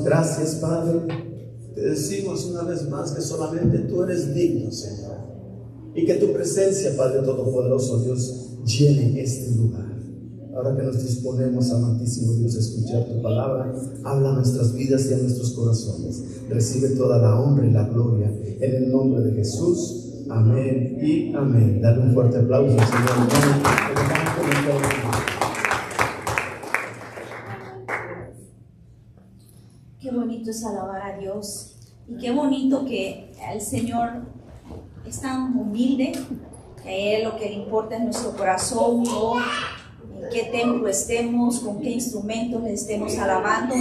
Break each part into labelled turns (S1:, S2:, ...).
S1: Gracias, Padre. Te decimos una vez más que solamente tú eres digno, Señor. Y que tu presencia, Padre Todopoderoso, Dios, llene este lugar. Ahora que nos disponemos, amantísimo Dios, a escuchar tu palabra, habla a nuestras vidas y a nuestros corazones. Recibe toda la honra y la gloria en el nombre de Jesús. Amén y amén. Dale un fuerte aplauso al Señor.
S2: Qué bonito es alabar a Dios, y qué bonito que el Señor es tan humilde, que a Él lo que le importa es nuestro corazón, no en qué templo estemos, con qué instrumentos le estemos alabando,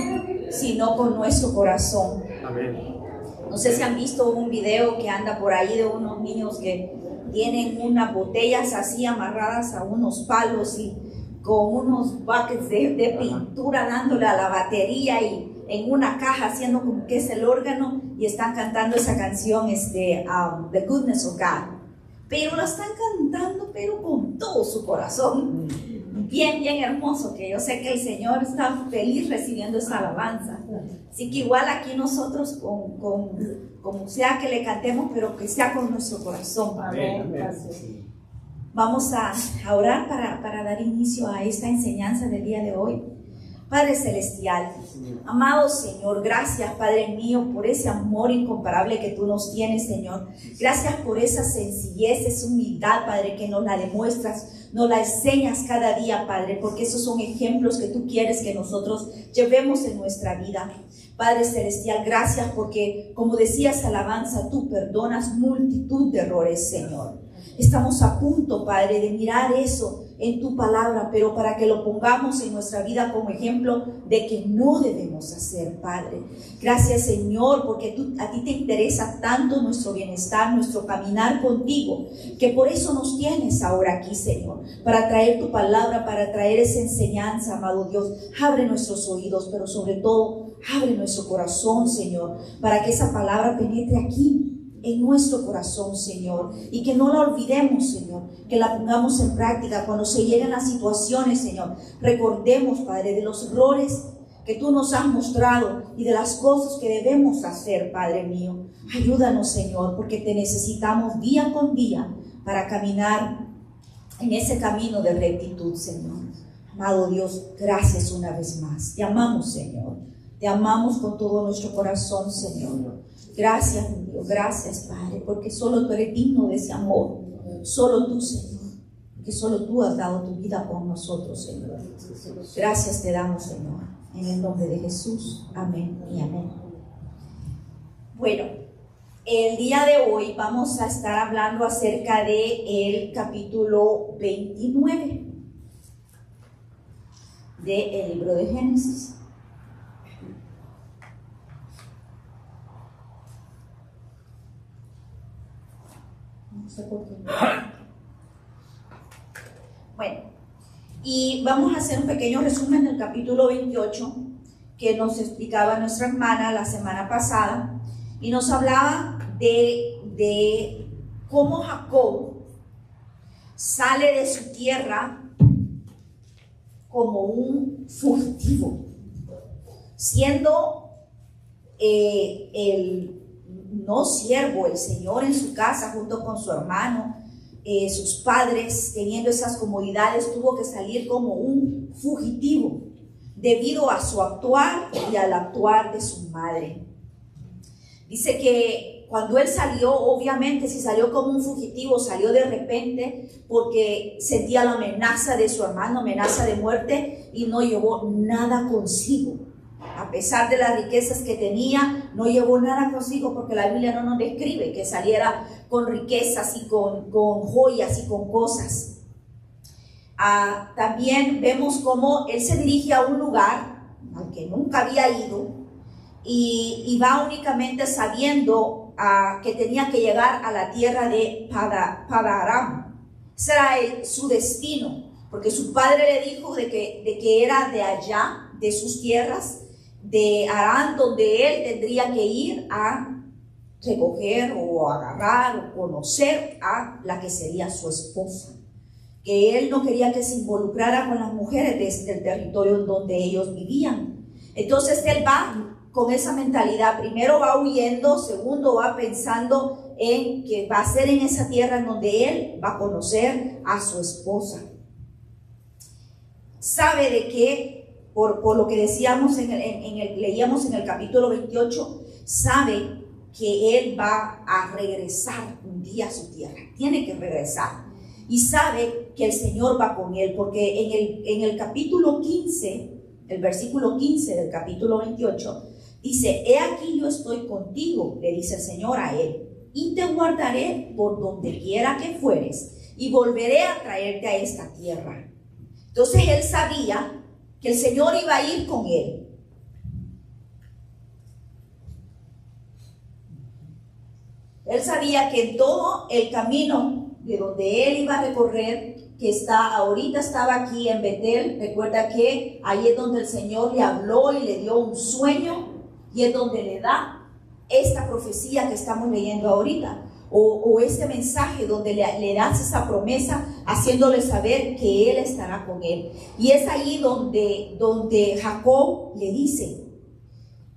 S2: sino con nuestro corazón.
S1: Amén.
S2: No sé si han visto un video que anda por ahí de unos niños que tienen unas botellas así amarradas a unos palos y con unos buckets de pintura dándole a la batería y en una caja haciendo como que es el órgano, y están cantando esa canción The Goodness of God, pero la están cantando pero con todo su corazón, bien hermoso, que yo sé que el Señor está feliz recibiendo esta alabanza. Así que igual aquí nosotros como sea que le cantemos, pero que sea con nuestro corazón.
S1: Amén.
S2: Vamos a orar para dar inicio a esta enseñanza del día de hoy. Padre Celestial, amado Señor, gracias, Padre mío, por ese amor incomparable que tú nos tienes, Señor. Gracias por esa sencillez, esa humildad, Padre, que nos la demuestras, nos la enseñas cada día, Padre, porque esos son ejemplos que tú quieres que nosotros llevemos en nuestra vida. Padre Celestial, gracias porque, como decías, alabanza, tú perdonas multitud de errores, Señor. Estamos a punto, Padre, de mirar eso en tu palabra, pero para que lo pongamos en nuestra vida como ejemplo de que no debemos hacer, Padre. Gracias, Señor, porque a ti te interesa tanto nuestro bienestar, nuestro caminar contigo, que por eso nos tienes ahora aquí, Señor, para traer tu palabra, para traer esa enseñanza, amado Dios. Abre nuestros oídos, pero sobre todo, abre nuestro corazón, Señor, para que esa palabra penetre aquí en nuestro corazón, Señor, y que no la olvidemos, Señor, que la pongamos en práctica cuando se lleguen las situaciones, Señor. Recordemos, Padre, de los errores que tú nos has mostrado y de las cosas que debemos hacer, Padre mío. Ayúdanos, Señor, porque te necesitamos día con día para caminar en ese camino de rectitud, Señor. Amado Dios, gracias una vez más. Te amamos, Señor. Te amamos con todo nuestro corazón, Señor. Gracias, mi Dios, gracias, Padre, porque solo tú eres digno de ese amor. Solo tú, Señor, porque solo tú has dado tu vida por nosotros, Señor. Gracias te damos, Señor, en el nombre de Jesús. Amén y amén. Bueno, el día de hoy vamos a estar hablando acerca del capítulo 29 del libro de Génesis. Bueno, y vamos a hacer un pequeño resumen del capítulo 28 que nos explicaba nuestra hermana la semana pasada, y nos hablaba de cómo Jacob sale de su tierra como un fugitivo, siendo el no siervo, el Señor en su casa junto con su hermano, sus padres, teniendo esas comodidades, tuvo que salir como un fugitivo debido a su actuar y al actuar de su madre. Dice que cuando él salió, obviamente si salió como un fugitivo, salió de repente porque sentía la amenaza de su hermano, amenaza de muerte, y no llevó nada consigo. A pesar de las riquezas que tenía, no llevó nada consigo, porque la Biblia no nos describe que saliera con riquezas y con joyas y con cosas. También vemos cómo él se dirige a un lugar al que nunca había ido y va únicamente sabiendo que tenía que llegar a la tierra de Padanaram. Ese era su destino, porque su padre le dijo de que era de allá, de sus tierras, de Harán, donde él tendría que ir a recoger o agarrar o conocer a la que sería su esposa, que él no quería que se involucrara con las mujeres del territorio en donde ellos vivían. Entonces él va con esa mentalidad. Primero va huyendo, segundo va pensando en que va a ser en esa tierra en donde él va a conocer a su esposa. Sabe de que, por lo que decíamos leíamos en el capítulo 28, sabe que él va a regresar un día a su tierra, tiene que regresar, y sabe que el Señor va con él, porque en el capítulo 15, el versículo 15 del capítulo 28, dice: he aquí yo estoy contigo, le dice el Señor a él, y te guardaré por donde quiera que fueres, y volveré a traerte a esta tierra. Entonces él sabía que el Señor iba a ir con él. Él sabía que en todo el camino de donde él iba a recorrer, que ahorita estaba aquí en Betel, recuerda que ahí es donde el Señor le habló y le dio un sueño, y es donde le da esta profecía que estamos leyendo ahorita, o este mensaje donde le das esa promesa, haciéndole saber que él estará con él. Y es ahí donde Jacob le dice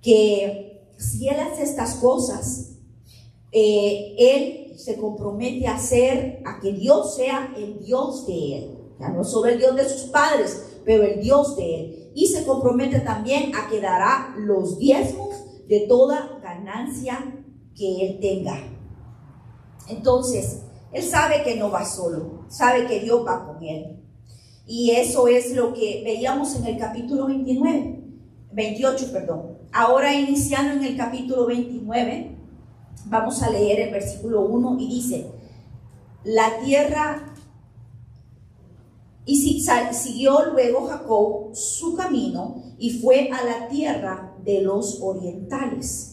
S2: que si él hace estas cosas, él se compromete a que Dios sea el Dios de él, ya no solo el Dios de sus padres, pero el Dios de él, y se compromete también a que dará los diezmos de toda ganancia que él tenga. Entonces, él sabe que no va solo, sabe que Dios va con él. Y eso es lo que veíamos en el capítulo 28. Ahora, iniciando en el capítulo 29, vamos a leer el versículo 1 y dice: la tierra, y siguió luego Jacob su camino y fue a la tierra de los orientales.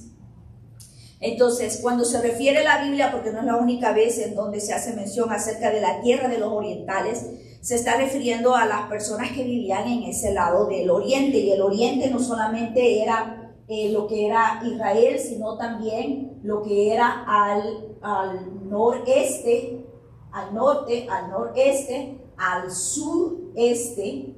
S2: Entonces, cuando se refiere la Biblia, porque no es la única vez en donde se hace mención acerca de la tierra de los orientales, se está refiriendo a las personas que vivían en ese lado del oriente. Y el oriente no solamente era lo que era Israel, sino también lo que era al noreste, al norte, al noreste, al sureste,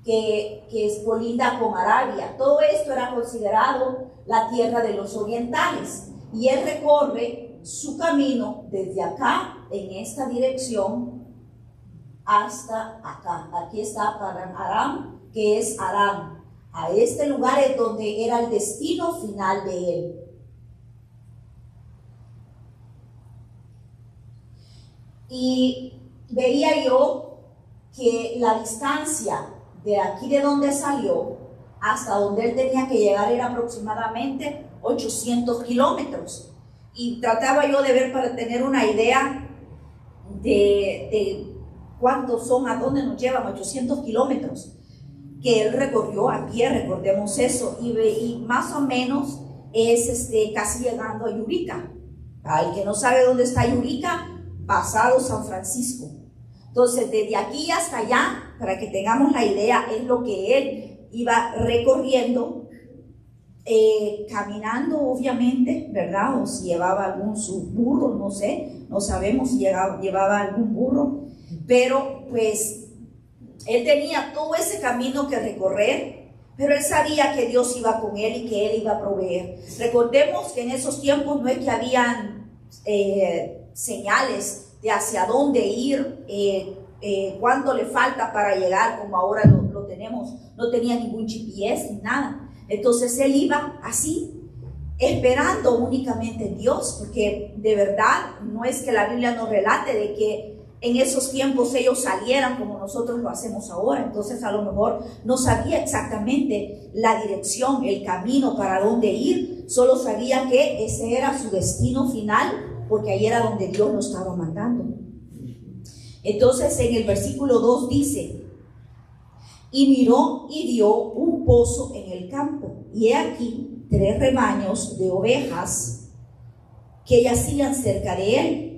S2: que es colinda con Arabia. Todo esto era considerado la tierra de los orientales, y él recorre su camino desde acá, en esta dirección, hasta acá. Aquí está Aram, que es Aram. A este lugar es donde era el destino final de él. Y veía yo que la distancia de aquí de donde salió hasta donde él tenía que llegar era aproximadamente 800 kilómetros. Y trataba yo de ver para tener una idea de cuántos son, a dónde nos llevan 800 kilómetros que él recorrió a pie, recordemos eso, y más o menos es casi llegando a Yurica. Para el que no sabe dónde está Yurica, pasado San Francisco. Entonces, desde aquí hasta allá, para que tengamos la idea, es lo que él iba recorriendo, caminando obviamente, ¿verdad? O si llevaba algún burro, no sé, no sabemos si llevaba algún burro, pero pues él tenía todo ese camino que recorrer, pero él sabía que Dios iba con él y que él iba a proveer. Recordemos que en esos tiempos no es que habían señales de hacia dónde ir, cuánto le falta para llegar, como ahora lo tenemos. No tenía ningún GPS ni nada. Entonces él iba así, esperando únicamente en Dios, porque de verdad no es que la Biblia nos relate de que en esos tiempos ellos salieran como nosotros lo hacemos ahora. Entonces a lo mejor no sabía exactamente la dirección, el camino para dónde ir. Solo sabía que ese era su destino final, porque ahí era donde Dios lo estaba mandando. Entonces en el versículo 2 dice: y miró y vio un pozo en el campo, y he aquí 3 rebaños de ovejas que yacían cerca de él,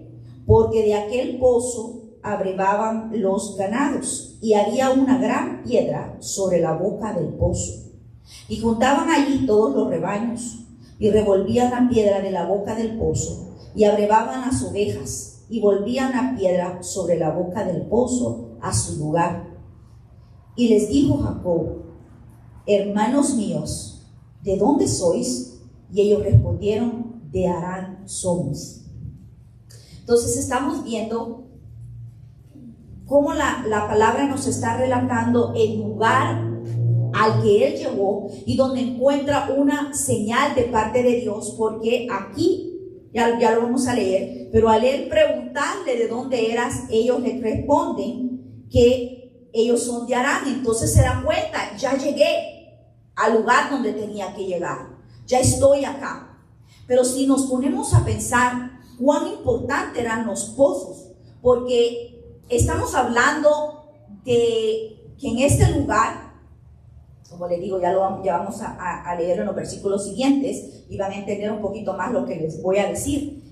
S2: porque de aquel pozo abrevaban los ganados, y había una gran piedra sobre la boca del pozo. Y juntaban allí todos los rebaños, y revolvían la piedra de la boca del pozo, y abrevaban las ovejas, y volvían la piedra sobre la boca del pozo a su lugar. Y les dijo Jacob: hermanos míos, ¿de dónde sois? Y ellos respondieron: de Harán somos. Entonces estamos viendo cómo la palabra nos está relatando el lugar al que él llegó y donde encuentra una señal de parte de Dios, porque aquí, ya lo vamos a leer, pero al él preguntarle de dónde eras, ellos le responden que ellos son de Harán. Entonces se da cuenta: ya llegué al lugar donde tenía que llegar, ya estoy acá. Pero si nos ponemos a pensar cuán importantes eran los pozos, porque estamos hablando de que en este lugar, como les digo, ya vamos a leer en los versículos siguientes y van a entender un poquito más lo que les voy a decir.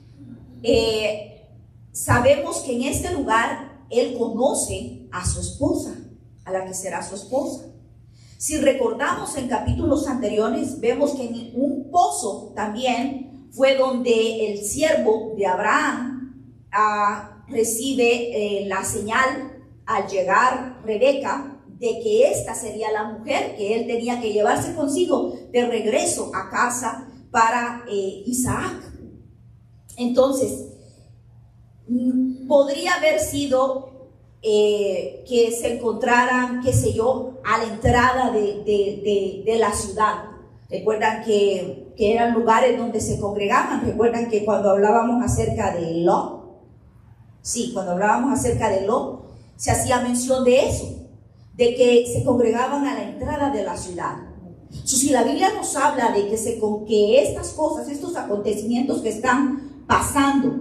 S2: Sabemos que en este lugar él conoce a su esposa, a la que será su esposa. Si recordamos en capítulos anteriores, vemos que en un pozo también fue donde el siervo de Abraham recibe la señal al llegar Rebeca de que esta sería la mujer que él tenía que llevarse consigo de regreso a casa para Isaac. Entonces, podría haber sido que se encontraran, qué sé yo, a la entrada de la ciudad. Recuerdan que eran lugares donde se congregaban. Recuerdan que cuando hablábamos acerca de Lot, se hacía mención de eso, de que se congregaban a la entrada de la ciudad. Si la Biblia nos habla de que estas cosas, estos acontecimientos que están pasando,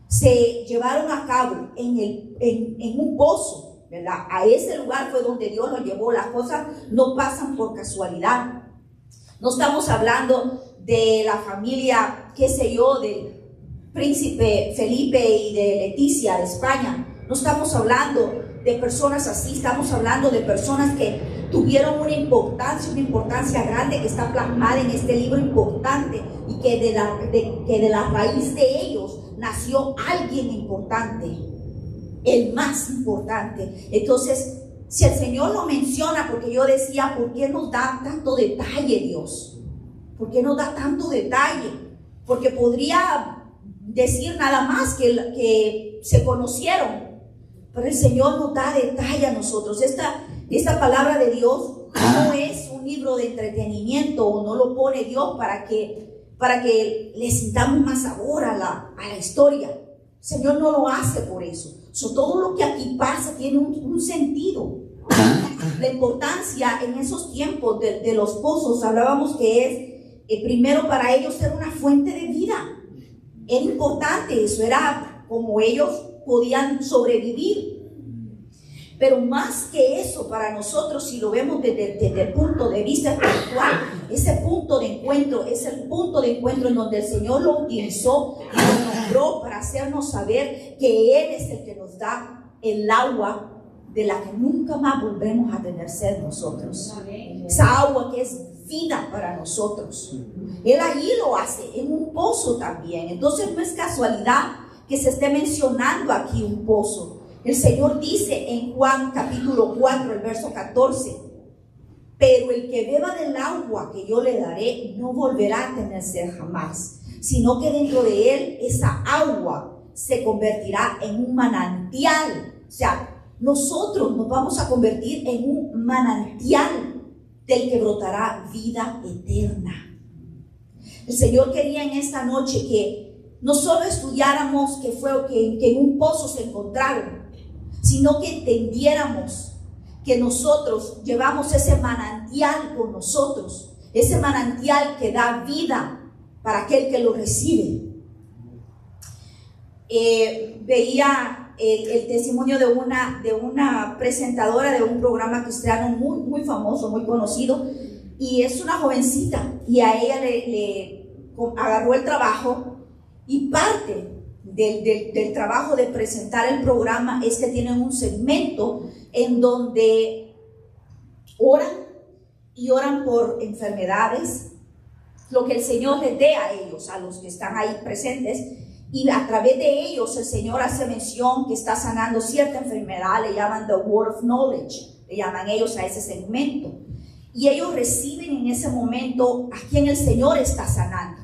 S2: se llevaron a cabo en un pozo, ¿verdad? A ese lugar fue donde Dios lo llevó. Las cosas no pasan por casualidad. No estamos hablando de la familia, qué sé yo, del príncipe Felipe y de Leticia de España. No estamos hablando de personas así. Estamos hablando de personas que tuvieron una importancia grande, que está plasmada en este libro importante, y que de la raíz de ellos nació alguien importante, el más importante. Entonces, si el Señor lo menciona, porque yo decía, ¿por qué nos da tanto detalle Dios? ¿Por qué nos da tanto detalle? Porque podría decir nada más que se conocieron, pero el Señor nos da detalle a nosotros. Esta palabra de Dios no es un libro de entretenimiento, o no lo pone Dios para que le sintamos más sabor a la historia. El Señor no lo hace por eso. Todo lo que aquí pasa tiene un sentido. La importancia en esos tiempos de los pozos, hablábamos que es primero para ellos era una fuente de vida. Era importante eso, era como ellos podían sobrevivir. Pero más que eso, para nosotros, si lo vemos desde el punto de vista espiritual, ese punto de encuentro es el punto de encuentro en donde el Señor lo utilizó y lo nombró para hacernos saber que Él es el que nos da el agua de la que nunca más volvemos a tener sed nosotros. Esa agua que es vida para nosotros. Él allí lo hace, en un pozo también. Entonces no es casualidad que se esté mencionando aquí un pozo. El Señor dice en Juan capítulo 4, el verso 14: pero el que beba del agua que yo le daré no volverá a tener sed jamás, sino que dentro de él esa agua se convertirá en un manantial. O sea, nosotros nos vamos a convertir en un manantial del que brotará vida eterna. El Señor quería en esta noche que no solo estudiáramos que en un pozo se encontraron, sino que entendiéramos que nosotros llevamos ese manantial con nosotros, ese manantial que da vida para aquel que lo recibe. Veía el testimonio de una presentadora de un programa cristiano muy famoso, muy conocido, y es una jovencita, y a ella le agarró el trabajo, y parte del trabajo de presentar el programa es que tienen un segmento en donde oran por enfermedades, lo que el Señor les dé a ellos, a los que están ahí presentes, y a través de ellos el Señor hace mención que está sanando cierta enfermedad. Le llaman the word of knowledge, le llaman ellos a ese segmento, y ellos reciben en ese momento a quien el Señor está sanando.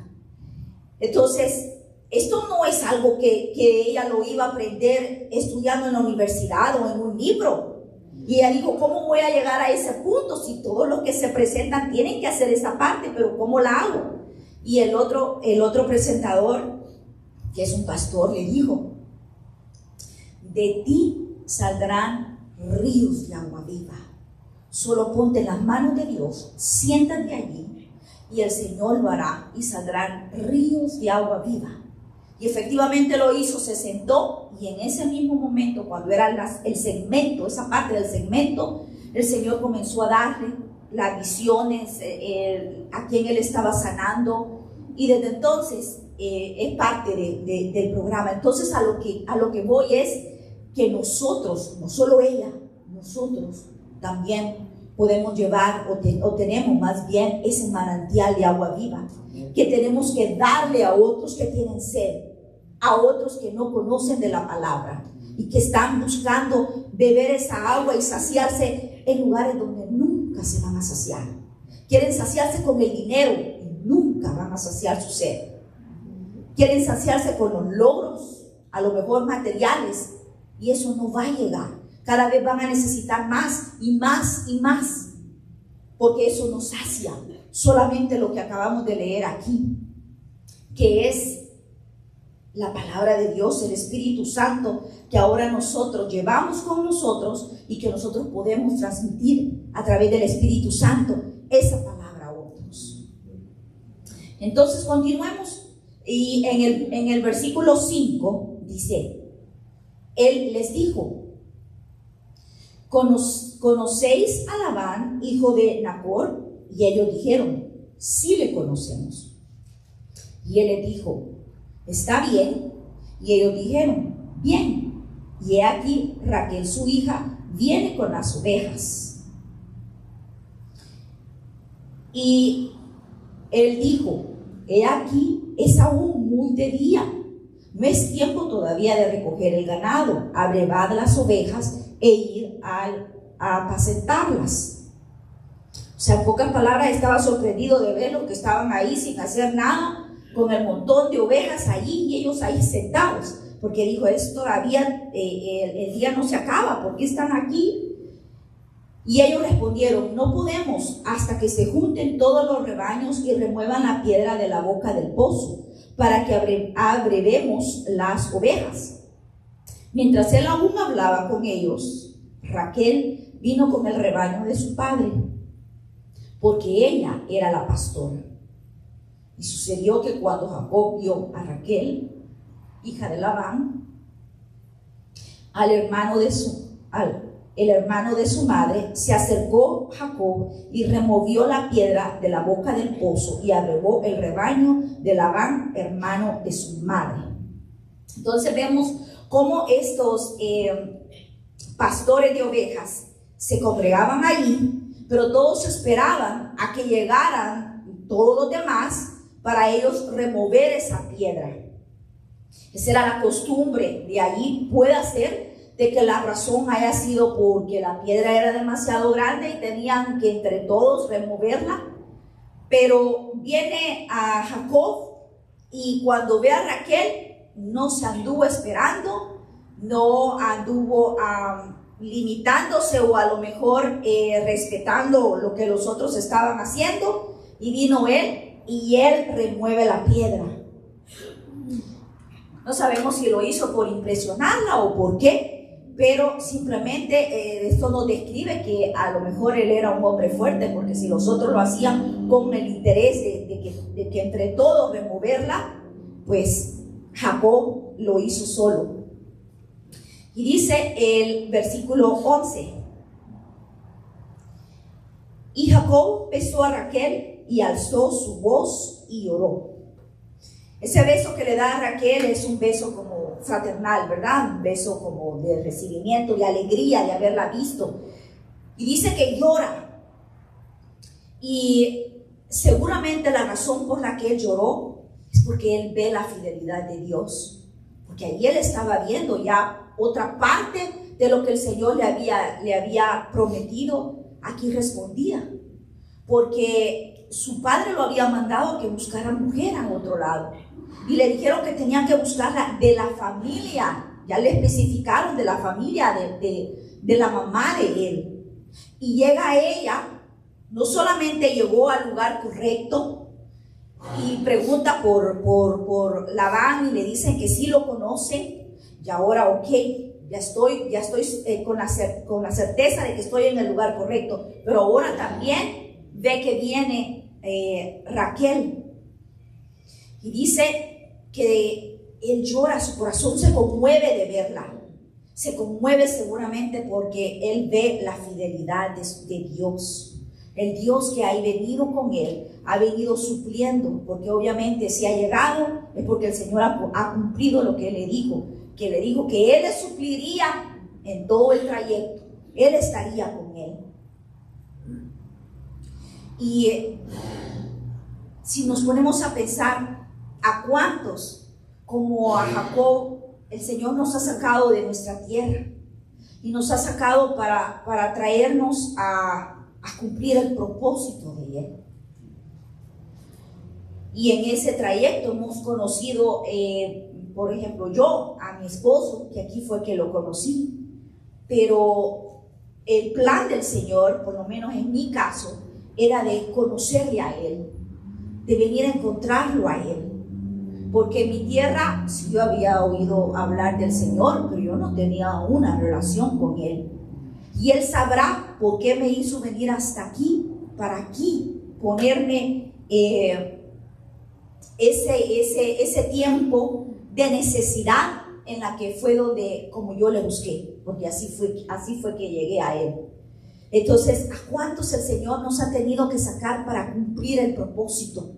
S2: Entonces, esto no es algo que ella lo iba a aprender estudiando en la universidad o en un libro. Y ella dijo, ¿cómo voy a llegar a ese punto si todos los que se presentan tienen que hacer esa parte? Pero ¿cómo la hago? Y el otro presentador, que es un pastor, le dijo, de ti saldrán ríos de agua viva. Solo ponte en las manos de Dios, siéntate allí y el Señor lo hará y saldrán ríos de agua viva. Y efectivamente lo hizo, se sentó, y en ese mismo momento, cuando era el segmento, esa parte del segmento, el Señor comenzó a darle las visiones, a quien Él estaba sanando, y desde entonces es parte del programa. Entonces a lo que voy es que nosotros, no solo ella, nosotros también podemos llevar o tenemos más bien ese manantial de agua viva que tenemos que darle a otros que tienen sed, a otros que no conocen de la palabra y que están buscando beber esa agua y saciarse en lugares donde nunca se van a saciar. Quieren saciarse con el dinero y nunca van a saciar su sed. Quieren saciarse con los logros, a lo mejor materiales, y eso no va a llegar. Cada vez van a necesitar más y más y más, porque eso no sacia. Solamente lo que acabamos de leer aquí, que es la palabra de Dios, el Espíritu Santo, que ahora nosotros llevamos con nosotros y que nosotros podemos transmitir a través del Espíritu Santo esa palabra a otros. Entonces continuemos, y en el versículo 5 dice, Él les dijo, ¿conocéis a Labán, hijo de Nacor? Y ellos dijeron, sí le conocemos. Y él les dijo, ¿está bien? Y ellos dijeron, bien. Y he aquí, Raquel su hija viene con las ovejas. Y él dijo, he aquí, es aún muy de día, no es tiempo todavía de recoger el ganado, abrevad las ovejas e ir a apacentarlas. O sea, en pocas palabras, estaba sorprendido de ver los que estaban ahí sin hacer nada, con el montón de ovejas allí y ellos ahí sentados, porque dijo, es todavía, el día no se acaba, ¿por qué están aquí? Y ellos respondieron, no podemos hasta que se junten todos los rebaños y remuevan la piedra de la boca del pozo, para que abrevemos las ovejas. Mientras él aún hablaba con ellos, Raquel vino con el rebaño de su padre, porque ella era la pastora. Y sucedió que cuando Jacob vio a Raquel, hija de Labán, el hermano de su madre, se acercó Jacob y removió la piedra de la boca del pozo y abrevó el rebaño de Labán, hermano de su madre. Entonces vemos cómo estos pastores de ovejas se congregaban allí, pero todos esperaban a que llegaran todos los demás para ellos remover esa piedra. Esa era la costumbre de allí. Puede ser de que la razón haya sido porque la piedra era demasiado grande y tenían que entre todos removerla, pero viene a Jacob y cuando ve a Raquel no se anduvo esperando, no anduvo limitándose o a lo mejor respetando lo que los otros estaban haciendo, y vino él y él remueve la piedra. No sabemos si lo hizo por impresionarla o por qué, pero simplemente esto nos describe que a lo mejor él era un hombre fuerte, porque si los otros lo hacían con el interés de que entre todos removerla, pues Jacob lo hizo solo. Y dice el versículo 11: y Jacob besó a Raquel y alzó su voz y lloró. Ese beso que le da a Raquel es un beso como fraternal, ¿verdad? Un beso como de recibimiento, de alegría de haberla visto. Y dice que llora. Y seguramente la razón por la que él lloró es porque él ve la fidelidad de Dios. Porque ahí él estaba viendo ya otra parte de lo que el Señor le había prometido. Aquí respondía. Porque su padre lo había mandado que buscara mujer a otro lado. Y le dijeron que tenían que buscarla de la familia. Ya le especificaron de la familia de la mamá de él. Y llega ella, no solamente llegó al lugar correcto y pregunta por Labán y le dicen que sí lo conocen. Y ahora, ok, ya estoy con la certeza de que estoy en el lugar correcto. Pero ahora también ve que viene Raquel. Y dice que él llora, su corazón se conmueve de verla. Se conmueve seguramente porque él ve la fidelidad de Dios. El Dios que ha venido con él, ha venido supliendo, porque obviamente si ha llegado es porque el Señor ha cumplido lo que él le dijo. Que le dijo que él le supliría en todo el trayecto. Él estaría con él. Y si nos ponemos a pensar, ¿a cuántos, como a Jacob, el Señor nos ha sacado de nuestra tierra y nos ha sacado para traernos a cumplir el propósito de Él? Y en ese trayecto hemos conocido, por ejemplo, yo a mi esposo, que aquí fue que lo conocí, pero el plan del Señor, por lo menos en mi caso, era de conocerle a Él, de venir a encontrarlo a Él. Porque en mi tierra sí yo había oído hablar del Señor, pero yo no tenía una relación con Él. Y Él sabrá por qué me hizo venir hasta aquí, para aquí, ponerme ese tiempo de necesidad en la que fue donde, como yo le busqué, porque así fue que llegué a Él. Entonces, ¿a cuántos el Señor nos ha tenido que sacar para cumplir el propósito?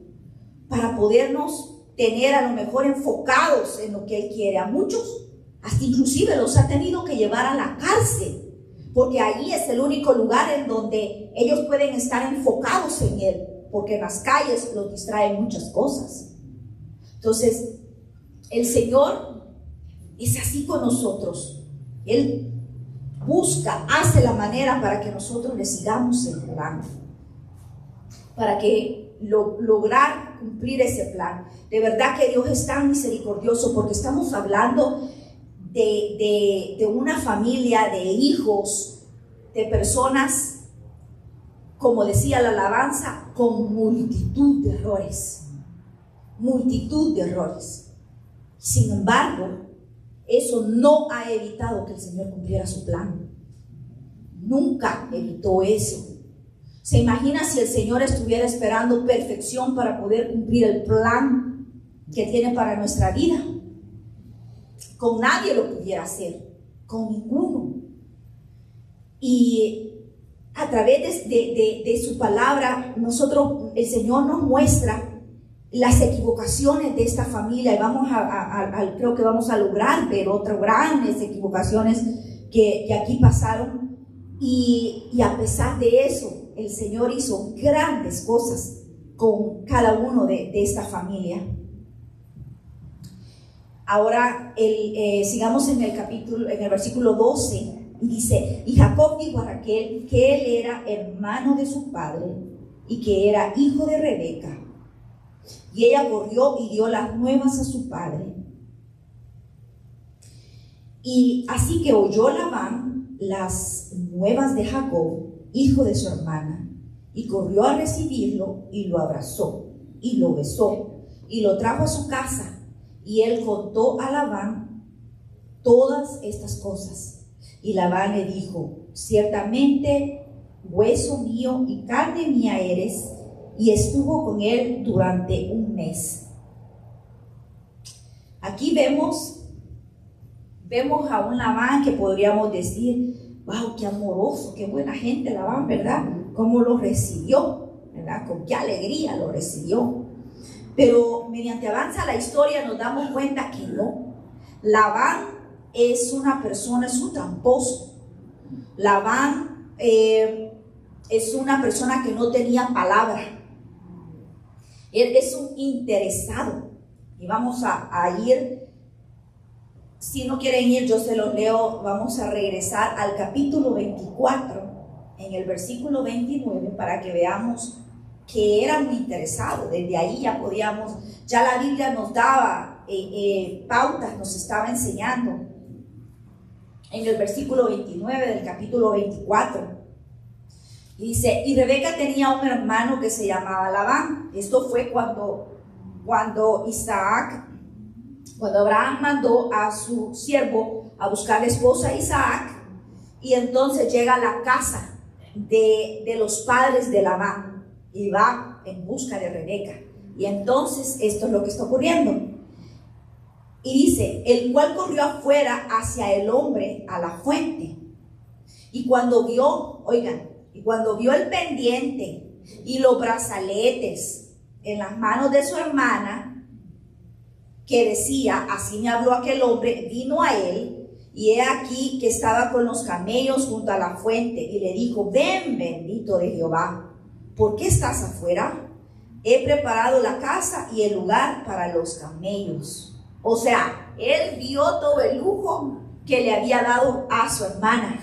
S2: Para podernos tener a lo mejor enfocados en lo que Él quiere. A muchos, hasta inclusive los ha tenido que llevar a la cárcel, porque ahí es el único lugar en donde ellos pueden estar enfocados en Él, porque en las calles los distraen muchas cosas. Entonces, el Señor es así con nosotros. Él busca, hace la manera para que nosotros le sigamos el plan, para que lograr cumplir ese plan. De verdad que Dios es tan misericordioso, porque estamos hablando de una familia de hijos, de personas, como decía la alabanza, con multitud de errores. Multitud de errores. Sin embargo, eso no ha evitado que el Señor cumpliera su plan. Nunca evitó eso. ¿Se imagina si el Señor estuviera esperando perfección para poder cumplir el plan que tiene para nuestra vida? Con nadie lo pudiera hacer, con ninguno. Y a través de su palabra, el Señor nos muestra las equivocaciones de esta familia, y creo que vamos a lograr ver otras grandes equivocaciones que aquí pasaron, y a pesar de eso, el Señor hizo grandes cosas con cada uno de esta familia. Ahora sigamos en el versículo 12, y dice: y Jacob dijo a Raquel que él era hermano de su padre y que era hijo de Rebeca. Y ella corrió y dio las nuevas a su padre. Y así que oyó Labán las nuevas de Jacob, hijo de su hermana, y corrió a recibirlo y lo abrazó y lo besó y lo trajo a su casa. Y él contó a Labán todas estas cosas. Y Labán le dijo: ciertamente hueso mío y carne mía eres. Y estuvo con él durante un mes. Aquí vemos a un Labán que podríamos decir: wow, qué amoroso, qué buena gente Labán, ¿verdad? Cómo lo recibió, ¿verdad? Con qué alegría lo recibió. Pero mediante avanza la historia nos damos cuenta que no. Labán es una persona, es un tramposo. Labán es una persona que no tenía palabra. Él es un interesado. Y vamos a ir, si no quieren ir, yo se los leo. Vamos a regresar al capítulo 24, en el versículo 29, para que veamos que era muy interesado. Desde ahí ya la Biblia nos daba pautas, nos estaba enseñando. En el versículo 29 del capítulo 24. Dice: y Rebeca tenía un hermano que se llamaba Labán. Esto fue cuando Abraham mandó a su siervo a buscar esposa a Isaac, y entonces llega a la casa de los padres de Labán y va en busca de Rebeca. Y entonces esto es lo que está ocurriendo. Y dice: el cual corrió afuera hacia el hombre a la fuente. Y cuando vio el pendiente y los brazaletes en las manos de su hermana, que decía: así me habló aquel hombre, vino a él, y he aquí que estaba con los camellos junto a la fuente, y le dijo: ven, bendito de Jehová, ¿por qué estás afuera? He preparado la casa y el lugar para los camellos. O sea, él vio todo el lujo que le había dado a su hermana.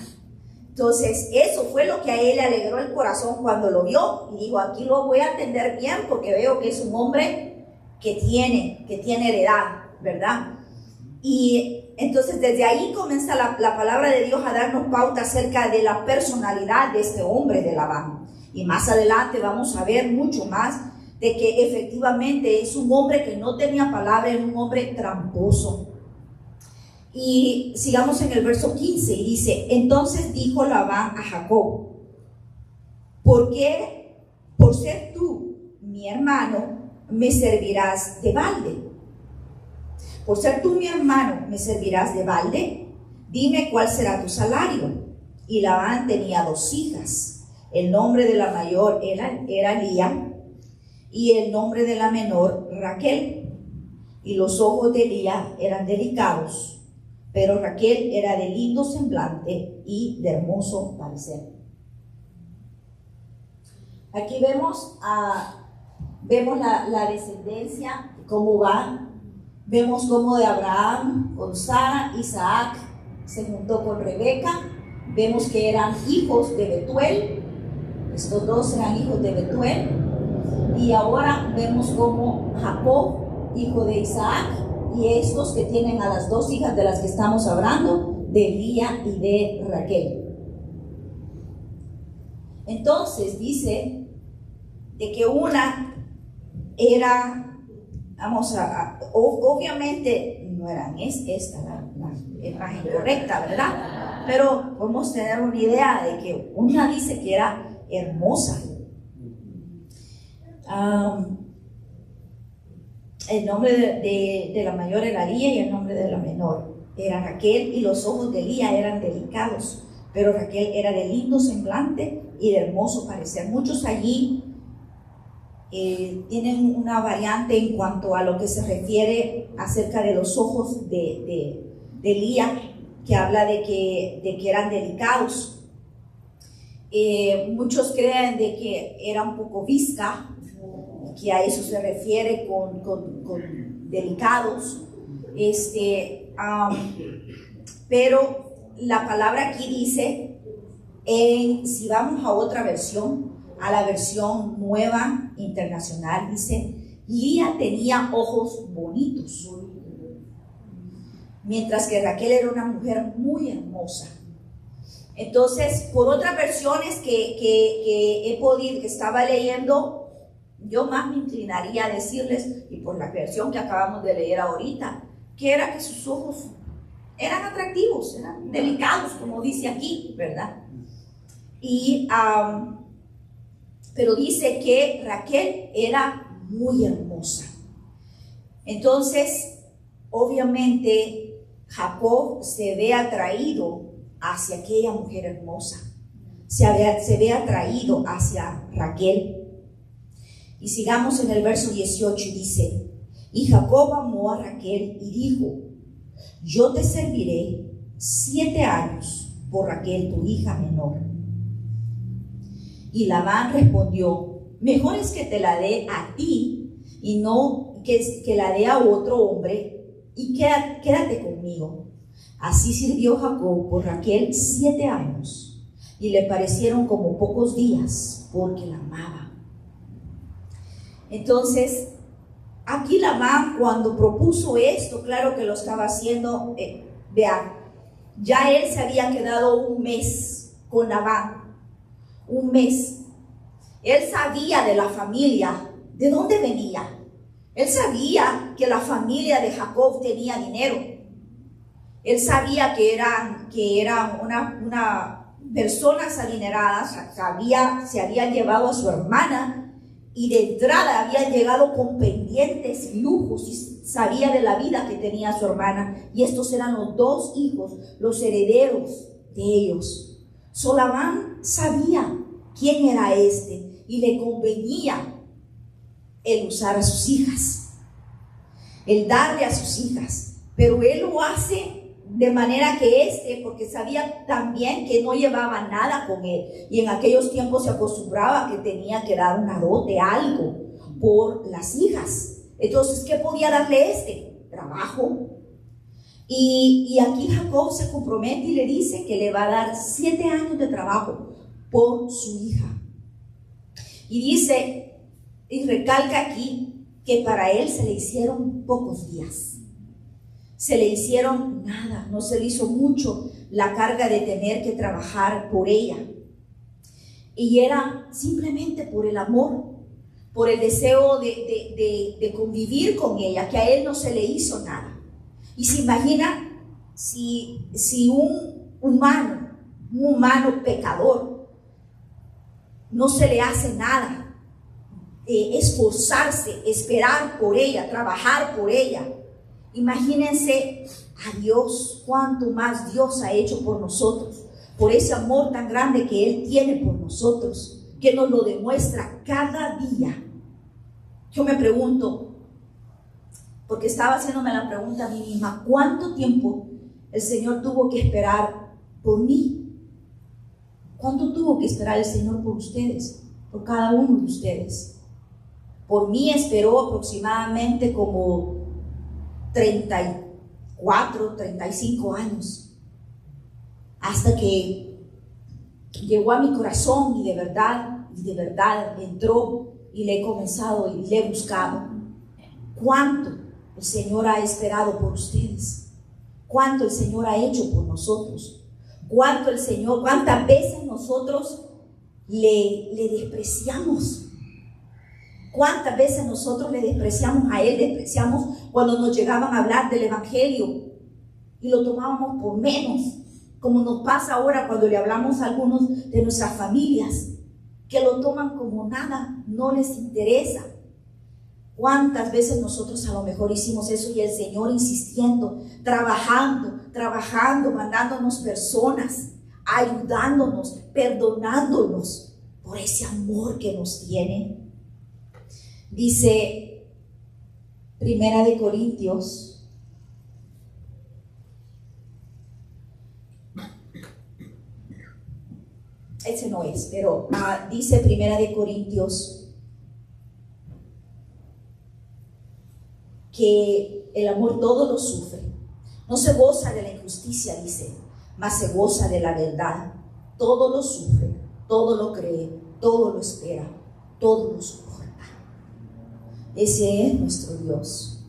S2: Entonces, eso fue lo que a él le alegró el corazón cuando lo vio, y dijo: aquí lo voy a atender bien, porque veo que es un hombre que tiene heredad, ¿verdad? Y entonces desde ahí comienza la palabra de Dios a darnos pauta acerca de la personalidad de este hombre de Labán. Y más adelante vamos a ver mucho más de que efectivamente es un hombre que no tenía palabra, es un hombre tramposo. Y sigamos en el verso 15, y dice: entonces dijo Labán a Jacob: ¿por qué, por ser tú mi hermano, me servirás de balde? Por ser tú mi hermano, ¿me servirás de balde? Dime cuál será tu salario. Y Labán tenía 2 hijas. El nombre de la mayor era Lía, y el nombre de la menor Raquel. Y los ojos de Lía eran delicados, pero Raquel era de lindo semblante y de hermoso parecer. Aquí vemos la descendencia, cómo va. Vemos cómo de Abraham con Sara, Isaac se juntó con Rebeca. Vemos que eran hijos de Betuel. Estos 2 eran hijos de Betuel. Y ahora vemos cómo Jacob, hijo de Isaac, y estos que tienen a las 2 hijas de las que estamos hablando, de Lía y de Raquel. Entonces dice de que una era, obviamente no era esta la imagen correcta, ¿verdad? Pero podemos tener una idea de que una dice que era hermosa. El nombre de la mayor era Lía, y el nombre de la menor era Raquel, y los ojos de Lía eran delicados, pero Raquel era de lindo semblante y de hermoso parecer. Muchos allí tienen una variante en cuanto a lo que se refiere acerca de los ojos de Lía, que habla de que eran delicados. Muchos creen de que era un poco visca, que a eso se refiere con delicados, pero la palabra aquí dice, si vamos a otra versión, a la versión Nueva Internacional, dice: Lía tenía ojos bonitos, mientras que Raquel era una mujer muy hermosa. Entonces, por otras versiones que estaba leyendo, yo más me inclinaría a decirles, y por la versión que acabamos de leer ahorita, que era que sus ojos eran atractivos, eran delicados, como dice aquí, ¿verdad? Pero dice que Raquel era muy hermosa. Entonces, obviamente, Jacob se ve atraído hacia aquella mujer hermosa. Se ve atraído hacia Raquel. Y sigamos en el verso 18 y dice: y Jacob amó a Raquel y dijo: yo te serviré 7 años por Raquel, tu hija menor. Y Labán respondió: mejor es que te la dé a ti y no que la dé a otro hombre, y quédate conmigo. Así sirvió Jacob por Raquel 7 años. Y le parecieron como pocos días, porque la amaba. Entonces, aquí Labán, cuando propuso esto, claro que lo estaba haciendo, vean, ya él se había quedado un mes con Labán, un mes. Él sabía de la familia, de dónde venía. Él sabía que la familia de Jacob tenía dinero. Él sabía que eran una personas adineradas. Se habían llevado a su hermana y de entrada habían llegado con pendientes y lujos, y sabía de la vida que tenía su hermana, y estos eran los 2 hijos, los herederos de ellos. Labán sabía quién era este y le convenía el usar a sus hijas, el darle a sus hijas, pero él lo hace de manera que porque sabía también que no llevaba nada con él, y en aquellos tiempos se acostumbraba que tenía que dar una dote, algo, por las hijas. Entonces, ¿qué podía darle trabajo? Y aquí Jacob se compromete y le dice que le va a dar 7 años de trabajo por su hija. Y dice, y recalca aquí, que para él se le hicieron pocos días. Se le hicieron nada, no se le hizo mucho la carga de tener que trabajar por ella. Y era simplemente por el amor, por el deseo de convivir con ella, que a él no se le hizo nada. Y se imagina si un humano pecador, no se le hace nada, esforzarse, esperar por ella, trabajar por ella. Imagínense a Dios, cuánto más Dios ha hecho por nosotros, por ese amor tan grande que Él tiene por nosotros, que nos lo demuestra cada día. Yo me pregunto, porque estaba haciéndome la pregunta a mí misma, ¿cuánto tiempo el Señor tuvo que esperar por mí? ¿Cuánto tuvo que esperar el Señor por ustedes, por cada uno de ustedes? Por mí esperó aproximadamente como 34, 35 años, hasta que llegó a mi corazón y de verdad entró, y le he comenzado y le he buscado. ¿Cuánto el Señor ha esperado por ustedes? ¿Cuánto el Señor ha hecho por nosotros? ¿Cuántas veces nosotros le despreciamos? ¿Cuántas veces nosotros le despreciamos a Él? Despreciamos cuando nos llegaban a hablar del Evangelio y lo tomábamos por menos, como nos pasa ahora cuando le hablamos a algunos de nuestras familias, que lo toman como nada, no les interesa. ¿Cuántas veces nosotros a lo mejor hicimos eso y el Señor insistiendo, trabajando, mandándonos personas, ayudándonos, perdonándonos por ese amor que nos tiene? Dice Primera de Corintios, ese no es, pero dice Primera de Corintios que el amor todo lo sufre, no se goza de la injusticia, dice, mas se goza de la verdad. Todo lo sufre, todo lo cree, todo lo espera, todo lo soporta. Ese es nuestro Dios,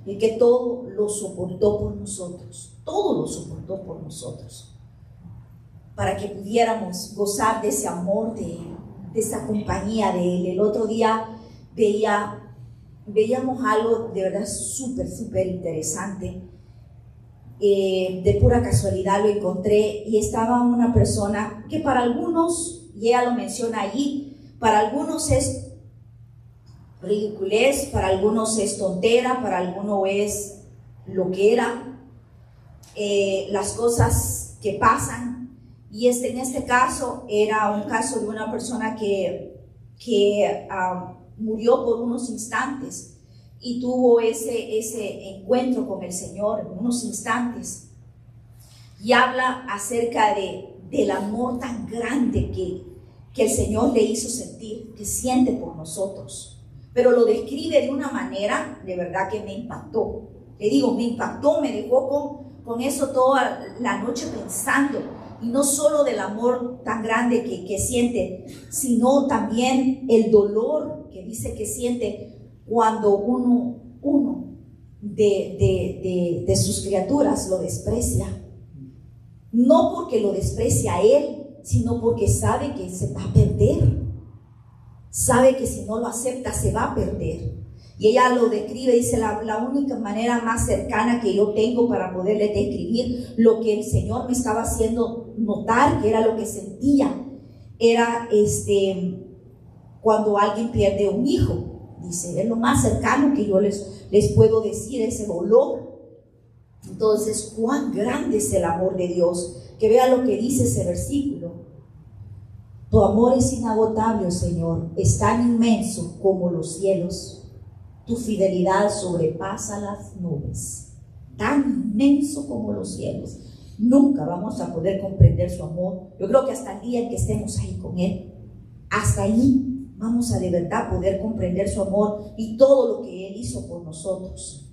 S2: el que todo lo soportó por nosotros, todo lo soportó por nosotros, para que pudiéramos gozar de ese amor de Él, de esa compañía de Él. El otro día veíamos algo de verdad súper interesante. de pura casualidad lo encontré, y estaba una persona que para algunos, y ella lo menciona allí, para algunos es ridiculez, para algunos es tontera, para algunos es loquera, las cosas que pasan. Y en este caso era un caso de una persona que murió por unos instantes y tuvo ese encuentro con el Señor en unos instantes, y habla acerca del amor tan grande que el Señor le hizo sentir, que siente por nosotros, pero lo describe de una manera de verdad que me impactó. Le digo, me impactó, me dejó con eso toda la noche pensando, y no solo del amor tan grande que siente, sino también el dolor que dice que siente cuando uno de sus criaturas lo desprecia. No porque lo desprecia a él, sino porque sabe que se va a perder. Sabe que si no lo acepta se va a perder. Y ella lo describe, dice, la única manera más cercana que yo tengo para poderle describir lo que el Señor me estaba haciendo notar, que era lo que sentía, era cuando alguien pierde un hijo. Dice, es lo más cercano que yo les puedo decir, ese dolor. Entonces, cuán grande es el amor de Dios. Que vea lo que dice ese versículo. Tu amor es inagotable, oh Señor, es tan inmenso como los cielos. Tu fidelidad sobrepasa las nubes, tan inmenso como los cielos. Nunca vamos a poder comprender su amor. Yo creo que hasta el día en que estemos ahí con Él, hasta ahí vamos a de verdad poder comprender su amor y todo lo que Él hizo por nosotros.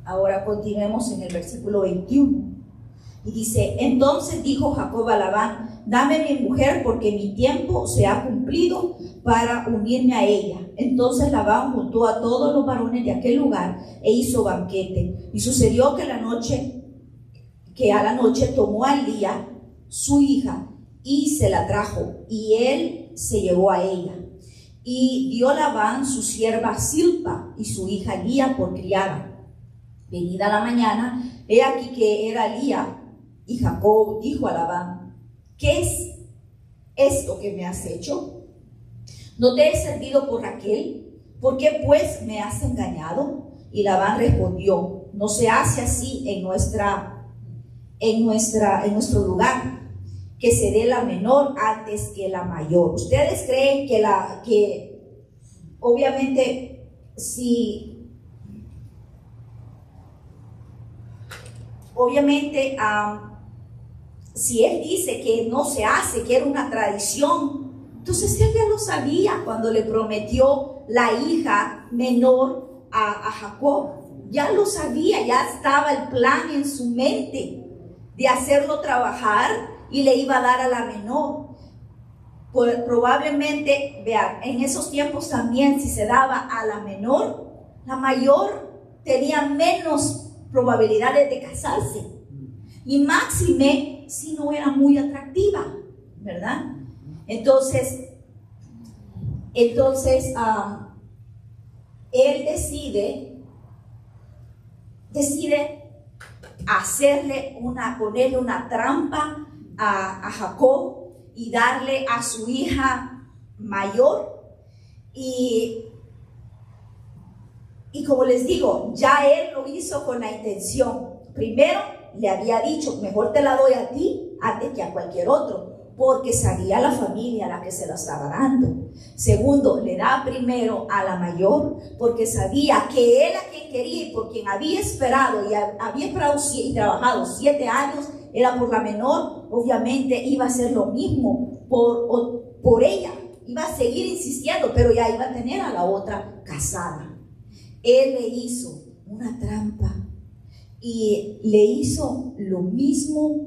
S2: Ahora continuemos en el versículo 21. Y dice, entonces dijo Jacob a Labán, dame mi mujer porque mi tiempo se ha cumplido para unirme a ella. Entonces Labán juntó a todos los varones de aquel lugar e hizo banquete. Y sucedió que a la noche tomó a Lía, su hija, y se la trajo, y él se llevó a ella. Y dio Labán su sierva Zilpa y su hija Lía por criada. Venida la mañana, he aquí que era Lía, y Jacob dijo a Labán, ¿qué es esto que me has hecho? ¿No te he servido por Raquel? ¿Por qué pues me has engañado? Y Labán respondió, no se hace así en nuestro lugar, que se dé la menor antes que la mayor. ¿Ustedes creen que obviamente si él dice que no se hace, que era una tradición, entonces él ya lo sabía cuando le prometió la hija menor a Jacob? Ya lo sabía, ya estaba el plan en su mente de hacerlo trabajar y le iba a dar a la menor. Probablemente, vean, en esos tiempos también si se daba a la menor, la mayor tenía menos probabilidades de casarse. Y máxime si no era muy atractiva, ¿verdad? Entonces él decide ponerle una trampa a Jacob y darle a su hija mayor. Y como les digo, ya él lo hizo con la intención. Primero le había dicho, mejor te la doy a ti antes que a cualquier otro, porque sabía la familia a la que se la estaba dando. Segundo, le da primero a la mayor, porque sabía que él a quien quería y por quien había esperado y trabajado 7 años, era por la menor. Obviamente iba a hacer lo mismo por ella, iba a seguir insistiendo, pero ya iba a tener a la otra casada. Él le hizo una trampa y le hizo lo mismo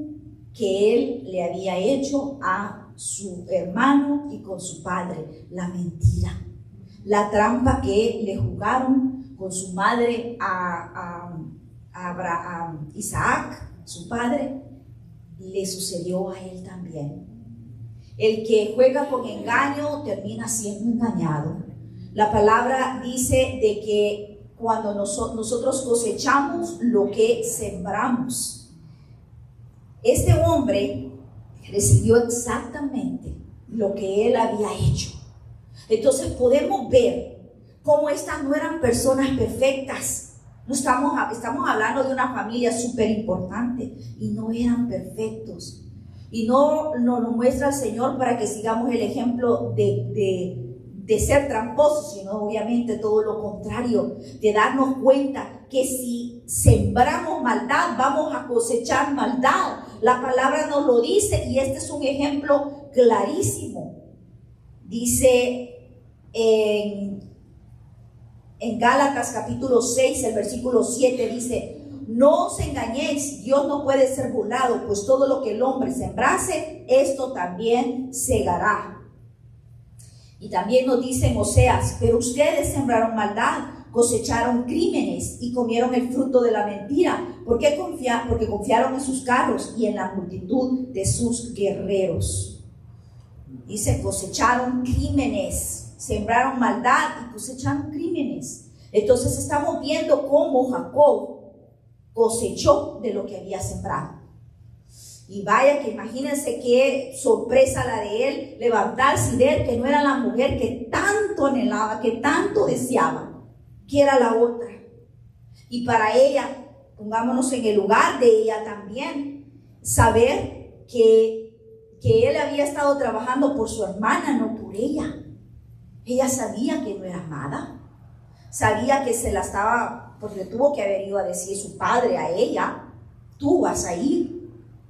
S2: que él le había hecho a su hermano y con su padre, la mentira, la trampa que le jugaron con su madre a Isaac, su padre, le sucedió a él también. El que juega con engaño termina siendo engañado. La palabra dice de que cuando nosotros cosechamos lo que sembramos. Este hombre recibió exactamente lo que él había hecho. Entonces podemos ver cómo estas no eran personas perfectas. No estamos hablando de una familia súper importante y no eran perfectos. Y no nos muestra el Señor para que sigamos el ejemplo de ser tramposos, sino obviamente todo lo contrario, de darnos cuenta que si sembramos maldad, vamos a cosechar maldad. La palabra nos lo dice y este es un ejemplo clarísimo. Dice en Gálatas capítulo 6, el versículo 7 dice: no os engañéis, Dios no puede ser burlado, pues todo lo que el hombre sembrase, esto también segará. Y también nos dice en Oseas: pero ustedes sembraron maldad, cosecharon crímenes y comieron el fruto de la mentira, porque confiaron en sus carros y en la multitud de sus guerreros. Dice: cosecharon crímenes, sembraron maldad y cosecharon crímenes. Entonces estamos viendo cómo Jacob cosechó de lo que había sembrado. Y vaya que imagínense qué sorpresa la de él levantarse y ver que no era la mujer que tanto anhelaba, que tanto deseaba, que era la otra. Y para ella, pongámonos en el lugar de ella también, saber que él había estado trabajando por su hermana, no por ella. Ella sabía que no era amada, sabía que se la estaba, porque tuvo que haber ido a decir su padre a ella: tú vas a ir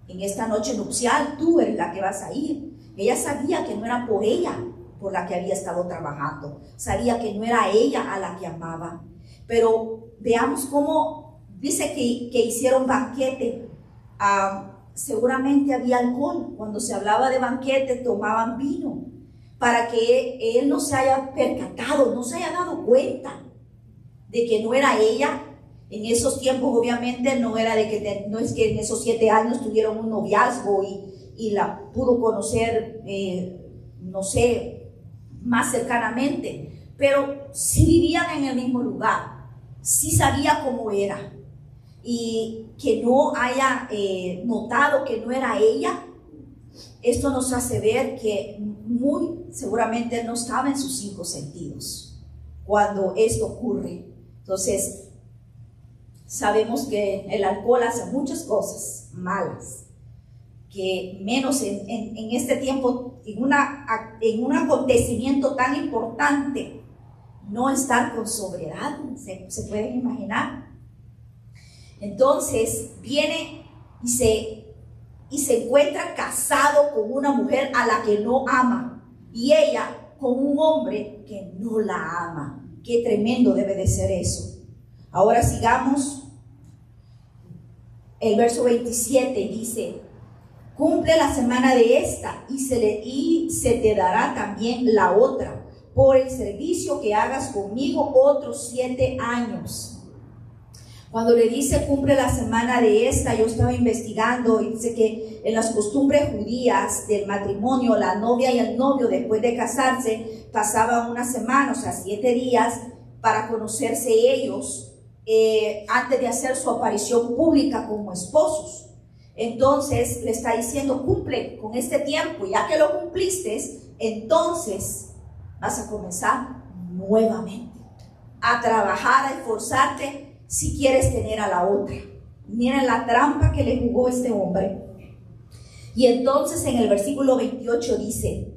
S2: en esta noche nupcial, tú eres la que vas a ir. Ella sabía que no era por ella por la que había estado trabajando, sabía que no era ella a la que amaba. Pero veamos cómo dice que hicieron banquete. Seguramente había alcohol. Cuando se hablaba de banquete tomaban vino, para que él no se haya percatado, no se haya dado cuenta de que no era ella. En esos tiempos obviamente no era no es que en esos 7 años tuvieron un noviazgo y la pudo conocer, no sé, más cercanamente, pero sí vivían en el mismo lugar, sí sabía cómo era. Y que no haya notado que no era ella, esto nos hace ver que muy seguramente no estaba en sus 5 sentidos cuando esto ocurre. Entonces, sabemos que el alcohol hace muchas cosas malas, que menos en este tiempo, en un acontecimiento tan importante, no estar con sobriedad, ¿se pueden imaginar? Entonces viene y se encuentra casado con una mujer a la que no ama, y ella con un hombre que no la ama. Qué tremendo debe de ser eso. Ahora sigamos. El verso 27 dice: cumple la semana de esta y se te dará también la otra, por el servicio que hagas conmigo otros 7 años. Cuando le dice cumple la semana de esta, yo estaba investigando y dice que en las costumbres judías del matrimonio, la novia y el novio después de casarse pasaban una semana, o sea 7 días, para conocerse ellos antes de hacer su aparición pública como esposos. Entonces le está diciendo: cumple con este tiempo, ya que lo cumpliste, entonces vas a comenzar nuevamente a trabajar, a esforzarte si quieres tener a la otra. Miren la trampa que le jugó este hombre. Y entonces en el versículo 28 dice: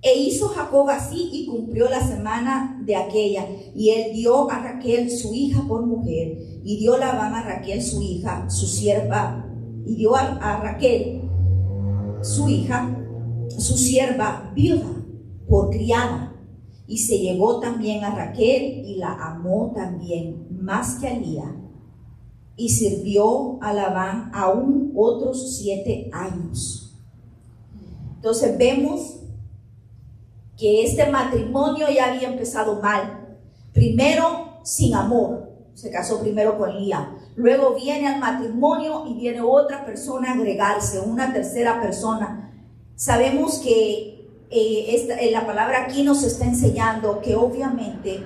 S2: e hizo Jacob así y cumplió la semana de aquella, y él dio a Raquel su hija por mujer, y dio Labán a Raquel su hija, su sierva, y dio a Raquel su hija, su sierva Bilha, por criada, y se llegó también a Raquel y la amó también más que a Lía, y sirvió a Labán aún otros 7 años. Entonces vemos que este matrimonio ya había empezado mal. Primero sin amor, se casó primero con Lía, luego viene al matrimonio y viene otra persona a agregarse, una tercera persona. Sabemos que la palabra aquí nos está enseñando que obviamente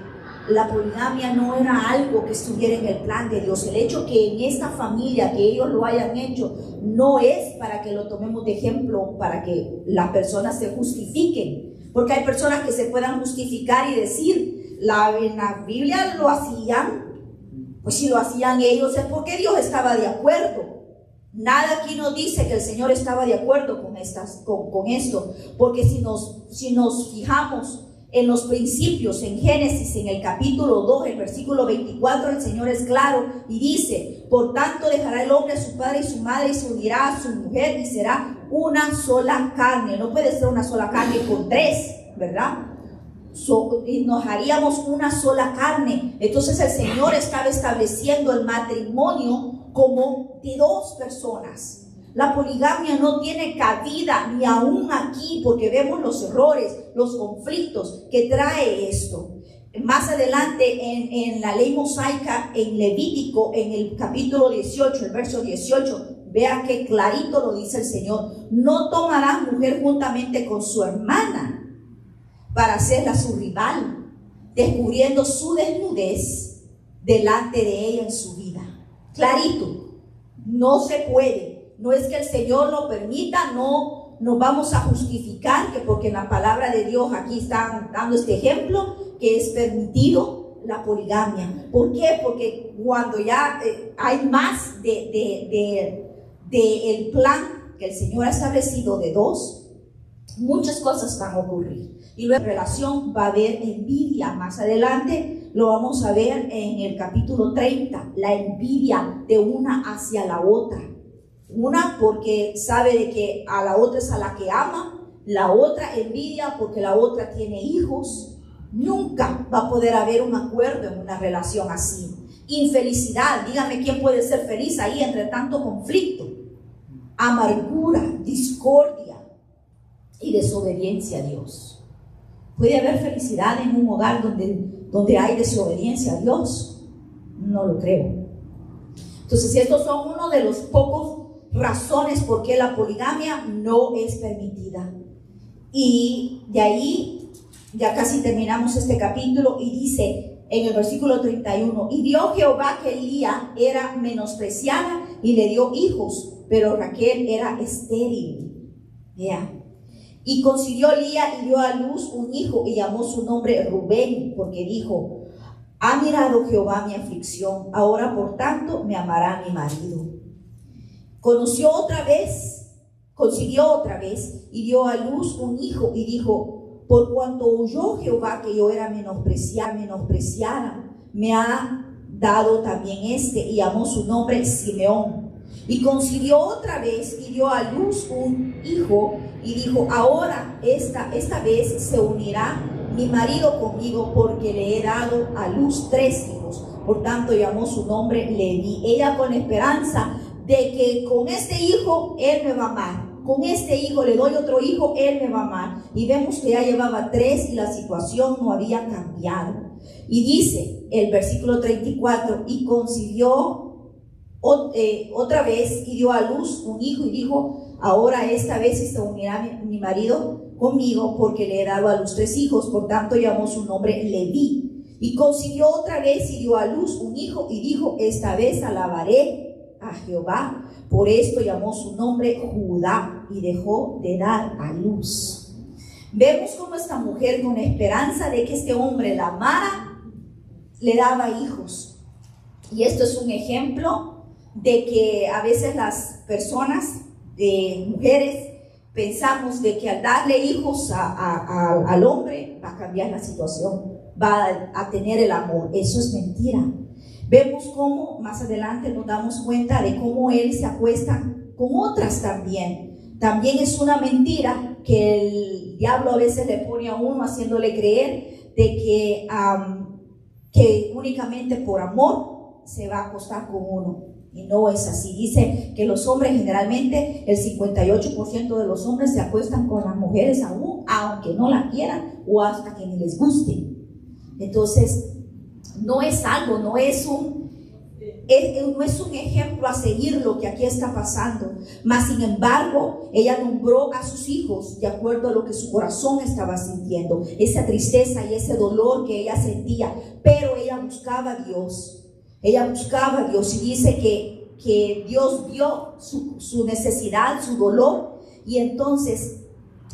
S2: la poligamia no era algo que estuviera en el plan de Dios. El hecho que en esta familia, que ellos lo hayan hecho, no es para que lo tomemos de ejemplo, para que las personas se justifiquen. Porque hay personas que se puedan justificar y decir, en la Biblia lo hacían, pues si lo hacían ellos es porque Dios estaba de acuerdo. Nada aquí nos dice que el Señor estaba de acuerdo con esto, porque si nos fijamos en los principios, en Génesis, en el capítulo 2, el versículo 24, el Señor es claro y dice: por tanto dejará el hombre a su padre y su madre y se unirá a su mujer y será una sola carne. No puede ser una sola carne con tres, ¿verdad? Nos haríamos una sola carne. Entonces el Señor estaba estableciendo el matrimonio como de dos personas. La poligamia no tiene cabida ni aún aquí, porque vemos los errores, los conflictos que trae esto. Más adelante en la ley mosaica, en Levítico, en el capítulo 18, el verso 18, vea que clarito lo dice el Señor: no tomará mujer juntamente con su hermana para hacerla su rival, descubriendo su desnudez delante de ella en su vida. Clarito, no se puede. No es que el Señor lo permita, no nos vamos a justificar que porque en la palabra de Dios aquí están dando este ejemplo que es permitido la poligamia. ¿Por qué? Porque cuando ya hay más de el plan que el Señor ha establecido de dos, muchas cosas van a ocurrir. Y luego en relación va a haber envidia. Más adelante lo vamos a ver en el capítulo 30, la envidia de una hacia la otra. Una porque sabe de que a la otra es a la que ama, la otra envidia porque la otra tiene hijos. Nunca va a poder haber un acuerdo en una relación así. Infelicidad, dígame quién puede ser feliz ahí entre tanto conflicto. Amargura, discordia y desobediencia a Dios. ¿Puede haber felicidad en un hogar donde hay desobediencia a Dios? No lo creo. Entonces, estos son uno de los pocos razones por qué la poligamia no es permitida. Y de ahí ya casi terminamos este capítulo y dice en el versículo 31: y vio Jehová que Lía era menospreciada y le dio hijos, pero Raquel era estéril. Y concibió Lía y dio a luz un hijo y llamó su nombre Rubén, porque dijo: ha mirado Jehová mi aflicción, ahora por tanto me amará mi marido. Concibió otra vez y dio a luz un hijo y dijo: por cuanto oyó Jehová que yo era menospreciada, me ha dado también y llamó su nombre Simeón. Y concibió otra vez y dio a luz un hijo y dijo: ahora esta vez se unirá mi marido conmigo, porque le he dado a luz 3 hijos. Por tanto llamó su nombre Leví. Ella con esperanza de que con este hijo él me va a amar, con este hijo le doy otro hijo, él me va a amar. Y vemos que ya llevaba 3 y la situación no había cambiado. Y dice el versículo 34: y concibió otra vez y dio a luz un hijo y dijo: ahora esta vez se unirá mi marido conmigo, porque le he dado a luz 3 hijos. Por tanto llamó su nombre Leví. Y concibió otra vez y dio a luz un hijo y dijo: esta vez alabaré a Jehová. Por esto llamó su nombre Judá y dejó de dar a luz. Vemos cómo esta mujer, con esperanza de que este hombre la amara, le daba hijos. Y esto es un ejemplo de que a veces las personas, mujeres, pensamos de que al darle hijos al hombre va a cambiar la situación, va a tener el amor. Eso es mentira. Vemos cómo más adelante nos damos cuenta de cómo él se acuesta con otras también. También es una mentira que el diablo a veces le pone a uno, haciéndole creer de que únicamente por amor se va a acostar con uno. Y no es así. Dice que los hombres, generalmente el 58% de los hombres se acuestan con las mujeres aún, aunque no la quieran o hasta que ni les guste. Entonces, no es algo, no es no es un ejemplo a seguir lo que aquí está pasando, mas sin embargo ella nombró a sus hijos de acuerdo a lo que su corazón estaba sintiendo, esa tristeza y ese dolor que ella sentía, pero ella buscaba a Dios, y dice que Dios vio su necesidad, su dolor, y entonces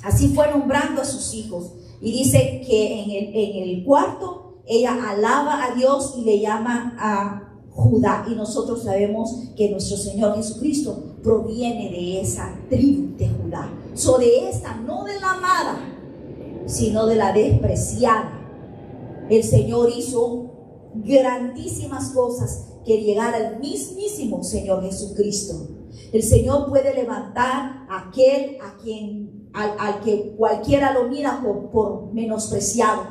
S2: así fue nombrando a sus hijos, y dice que en el cuarto ella alaba a Dios y le llama a Judá, y nosotros sabemos que nuestro Señor Jesucristo proviene de esa tribu de Judá, de esta, no de la amada, sino de la despreciada. El Señor hizo grandísimas cosas que llegar al mismísimo Señor Jesucristo. El Señor puede levantar a aquel al que cualquiera lo mira por menospreciado,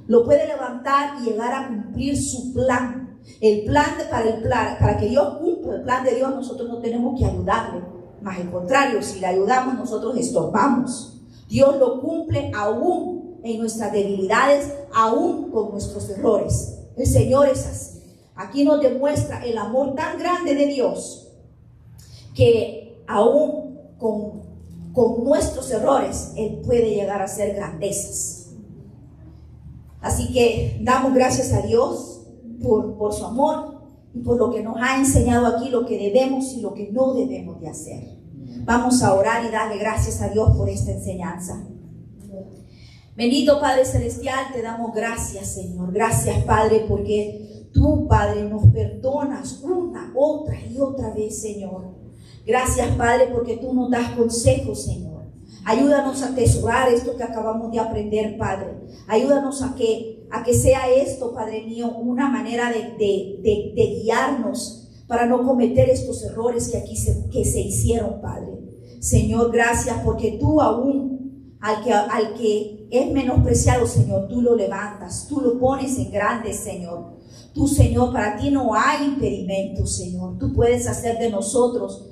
S2: lo puede levantar y llegar a cumplir su plan. Para que Dios cumpla el plan de Dios, nosotros no tenemos que ayudarle, más al contrario, si le ayudamos, nosotros estorbamos. Dios lo cumple aún en nuestras debilidades, aún con nuestros errores. El Señor es así. Aquí nos demuestra el amor tan grande de Dios, que aún con nuestros errores Él puede llegar a hacer grandezas. Así que damos gracias a Dios por su amor y por lo que nos ha enseñado aquí, lo que debemos y lo que no debemos de hacer. Vamos a orar y darle gracias a Dios por esta enseñanza. Bendito Padre Celestial, te damos gracias, Señor. Gracias, Padre, porque tú, Padre, nos perdonas una, otra y otra vez, Señor. Gracias, Padre, porque tú nos das consejos, Señor. Ayúdanos a atesorar esto que acabamos de aprender, Padre. Ayúdanos a que sea esto, Padre mío, una manera de guiarnos para no cometer estos errores que aquí se hicieron, Padre. Señor, gracias porque tú aún al que es menospreciado, Señor, tú lo levantas, tú lo pones en grande, Señor. Tú, Señor, para ti no hay impedimentos, Señor. Tú puedes hacer de nosotros,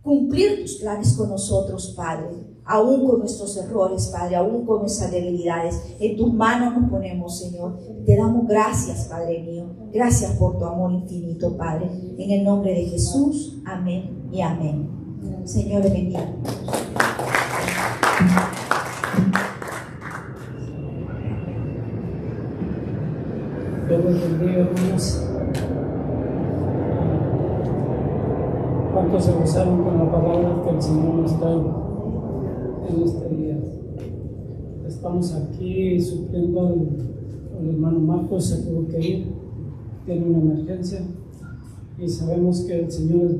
S2: cumplir tus planes con nosotros, Padre. Aún con nuestros errores, Padre, aún con nuestras debilidades, en tus manos nos ponemos, Señor. Te damos gracias, Padre mío. Gracias por tu amor infinito, Padre. En el nombre de Jesús, amén y amén. Señor, bendiga.
S3: Dios les bendiga, hermanos. ¿Cuántos se gozaron con la palabra que el Señor nos trae en este día? Estamos aquí supliendo al hermano Marcos, se tuvo que ir, tiene una emergencia y sabemos que el Señor es bueno.